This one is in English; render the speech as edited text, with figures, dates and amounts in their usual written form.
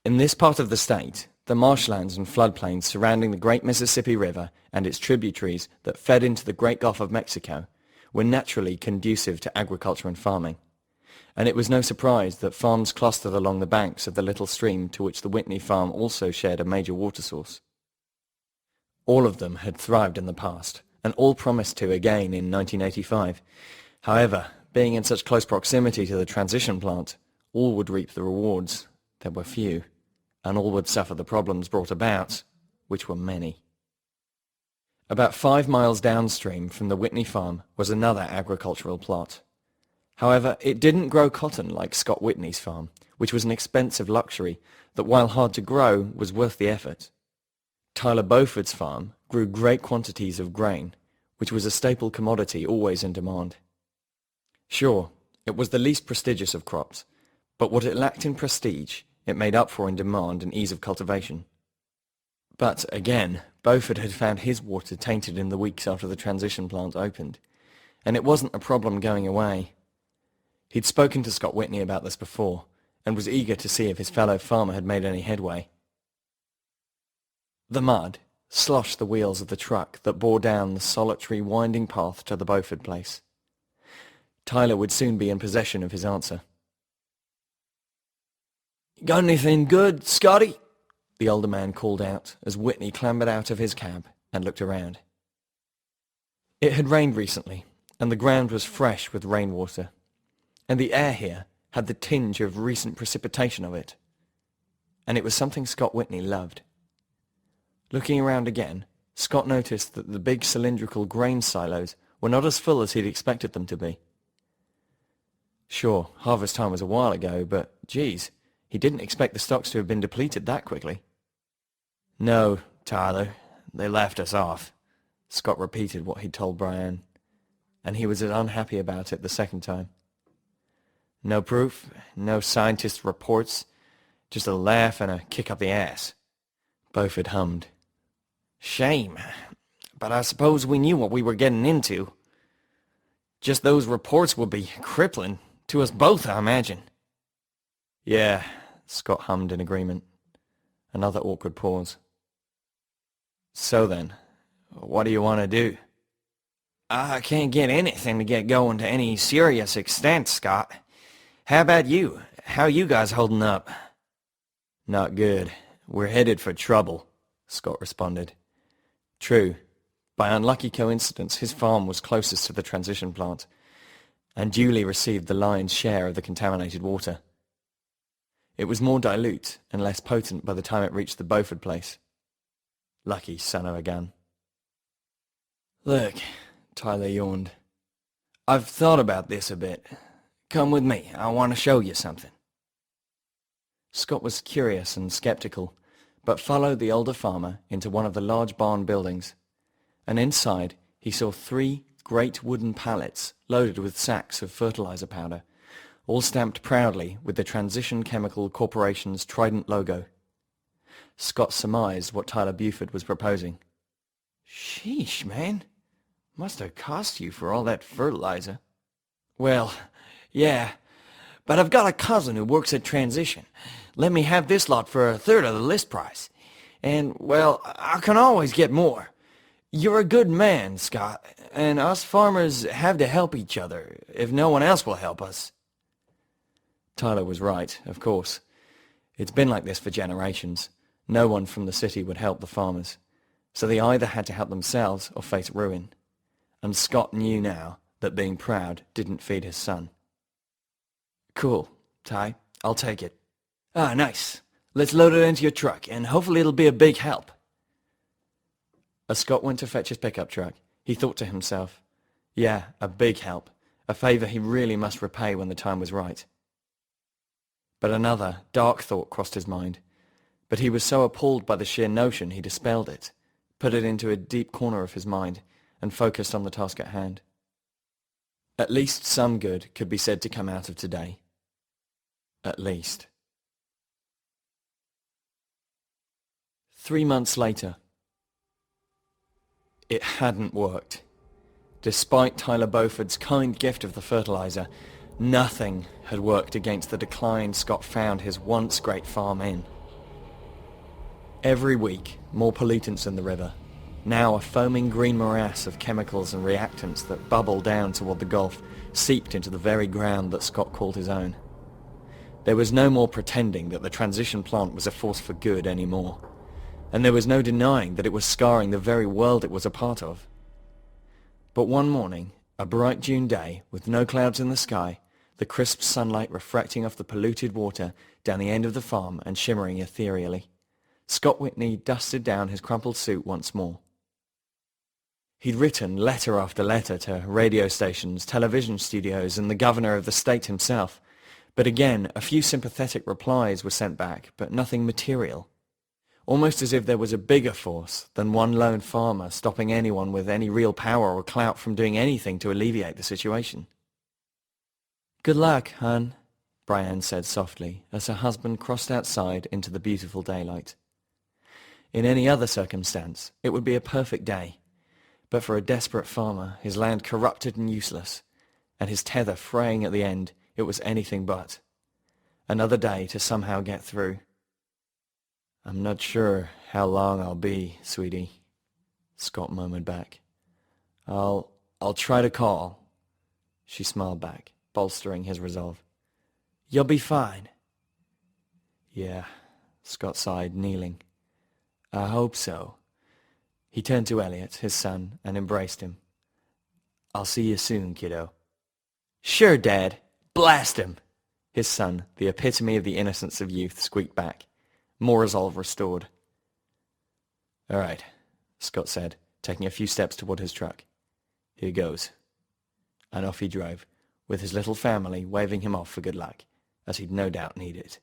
In this part of the state, the marshlands and floodplains surrounding the Great Mississippi River and its tributaries that fed into the Great Gulf of Mexico were naturally conducive to agriculture and farming, and it was no surprise that farms clustered along the banks of the little stream to which the Whitney farm also shared a major water source. All of them had thrived in the past, and all promised to again in 1985. However, being in such close proximity to the transition plant, all would reap the rewards. There were few, and all would suffer the problems brought about, which were many. About 5 miles downstream from the Whitney farm was another agricultural plot. However, it didn't grow cotton like Scott Whitney's farm, which was an expensive luxury that, while hard to grow, was worth the effort. Tyler Beauford's farm grew great quantities of grain, which was a staple commodity always in demand. Sure, it was the least prestigious of crops, but what it lacked in prestige, it made up for in demand and ease of cultivation. But, again, Beaufort had found his water tainted in the weeks after the transition plant opened, and it wasn't a problem going away. He'd spoken to Scott Whitney about this before, and was eager to see if his fellow farmer had made any headway. The mud sloshed the wheels of the truck that bore down the solitary winding path to the Beaufort place. Tyler would soon be in possession of his answer. "Got anything good, Scotty?" the older man called out as Whitney clambered out of his cab and looked around. It had rained recently, and the ground was fresh with rainwater, and the air here had the tinge of recent precipitation of it, and it was something Scott Whitney loved. Looking around again, Scott noticed that the big cylindrical grain silos were not as full as he'd expected them to be. Sure, harvest time was a while ago, but, geez, he didn't expect the stocks to have been depleted that quickly. "No, Tyler, they left us off," Scott repeated what he'd told Brian, and he was as unhappy about it the second time. "No proof, no scientist reports, just a laugh and a kick up the ass," Beaufort hummed. "Shame, but I suppose we knew what we were getting into. Just those reports would be crippling to us both, I imagine." "Yeah," Scott hummed in agreement. Another awkward pause. "So then, what do you want to do?" "I can't get anything to get going to any serious extent, Scott. How about you? How you guys holding up?" "Not good. We're headed for trouble," Scott responded. True. By unlucky coincidence, his farm was closest to the transition plant, and duly received the lion's share of the contaminated water. It was more dilute and less potent by the time it reached the Beaufort place. Lucky son of a gun. "Look," Tyler yawned. "I've thought about this a bit. Come with me. I want to show you something." Scott was curious and skeptical, but followed the older farmer into one of the large barn buildings, and inside he saw 3 great wooden pallets loaded with sacks of fertilizer powder, all stamped proudly with the Transition Chemical Corporation's Trident logo. Scott surmised what Tyler Beaufort was proposing. "Sheesh, man. Must have cost you for all that fertilizer." "Well, yeah, but I've got a cousin who works at Transition. Let me have this lot for 1/3 of the list price. And, well, I can always get more. You're a good man, Scott, and us farmers have to help each other if no one else will help us." Tyler was right, of course. It's been like this for generations. No one from the city would help the farmers, so they either had to help themselves or face ruin. And Scott knew now that being proud didn't feed his son. "Cool, Ty. I'll take it." "Ah, nice. Let's load it into your truck, and hopefully it'll be a big help." As Scott went to fetch his pickup truck, he thought to himself, yeah, a big help, a favor he really must repay when the time was right. But another, dark thought crossed his mind, but he was so appalled by the sheer notion he dispelled it, put it into a deep corner of his mind, and focused on the task at hand. At least some good could be said to come out of today. At least. 3 months later. It hadn't worked. Despite Tyler Beaufort's kind gift of the fertilizer, nothing had worked against the decline Scott found his once great farm in. Every week, more pollutants in the river. Now a foaming green morass of chemicals and reactants that bubble down toward the Gulf, seeped into the very ground that Scott called his own. There was no more pretending that the transition plant was a force for good anymore, and there was no denying that it was scarring the very world it was a part of. But one morning, a bright June day, with no clouds in the sky, the crisp sunlight refracting off the polluted water down the end of the farm and shimmering ethereally, Scott Whitney dusted down his crumpled suit once more. He'd written letter after letter to radio stations, television studios, and the governor of the state himself, but again a few sympathetic replies were sent back, but nothing material. Almost as if there was a bigger force than one lone farmer stopping anyone with any real power or clout from doing anything to alleviate the situation. "Good luck, hon," Brienne said softly as her husband crossed outside into the beautiful daylight. In any other circumstance, it would be a perfect day, but for a desperate farmer, his land corrupted and useless, and his tether fraying at the end, it was anything but. Another day to somehow get through. "I'm not sure how long I'll be, sweetie," Scott murmured back. I'll try to call." She smiled back, bolstering his resolve. "You'll be fine." "Yeah," Scott sighed, kneeling. "I hope so." He turned to Elliot, his son, and embraced him. "I'll see you soon, kiddo." "Sure, Dad. Blast him!" His son, the epitome of the innocence of youth, squeaked back, more resolve restored. "All right," Scott said, taking a few steps toward his truck. "Here goes." And off he drove, with his little family waving him off for good luck, as he'd no doubt need it.